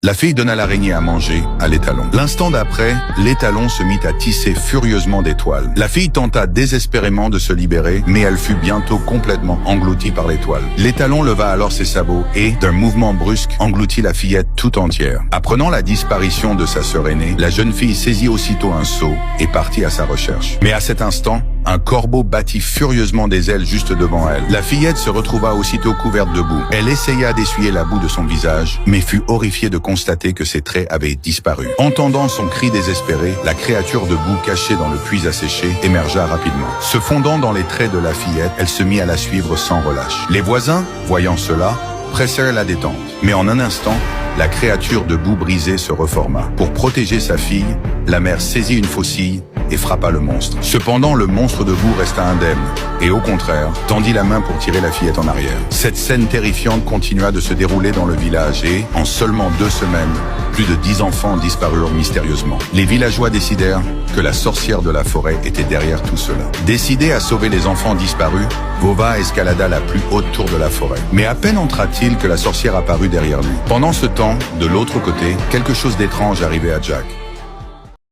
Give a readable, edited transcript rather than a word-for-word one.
La fille donna l'araignée à manger à l'étalon. L'instant d'après, l'étalon se mit à tisser furieusement des toiles. La fille tenta désespérément de se libérer, mais elle fut bientôt complètement engloutie par les toiles. L'étalon leva alors ses sabots et, d'un mouvement brusque, engloutit la fillette tout entière. Apprenant la disparition de sa sœur aînée, la jeune fille saisit aussitôt un seau et partit à sa recherche. Mais à cet instant, un corbeau battit furieusement des ailes juste devant elle. La fillette se retrouva aussitôt couverte de boue. Elle essaya d'essuyer la boue de son visage, mais fut horrifiée de constater que ses traits avaient disparu. Entendant son cri désespéré, la créature de boue cachée dans le puits asséché émergea rapidement. Se fondant dans les traits de la fillette, elle se mit à la suivre sans relâche. Les voisins, voyant cela, pressèrent la détente. Mais en un instant, la créature de boue brisée se reforma. Pour protéger sa fille, la mère saisit une faucille et frappa le monstre. Cependant, le monstre de boue resta indemne et, au contraire, tendit la main pour tirer la fillette en arrière. Cette scène terrifiante continua de se dérouler dans le village et, en seulement 2 semaines, plus de 10 enfants disparurent mystérieusement. Les villageois décidèrent que la sorcière de la forêt était derrière tout cela. Décidé à sauver les enfants disparus, Vova escalada la plus haute tour de la forêt. Mais à peine entra-t-il que la sorcière apparut derrière lui. Pendant ce temps, de l'autre côté, quelque chose d'étrange arrivait à Jack.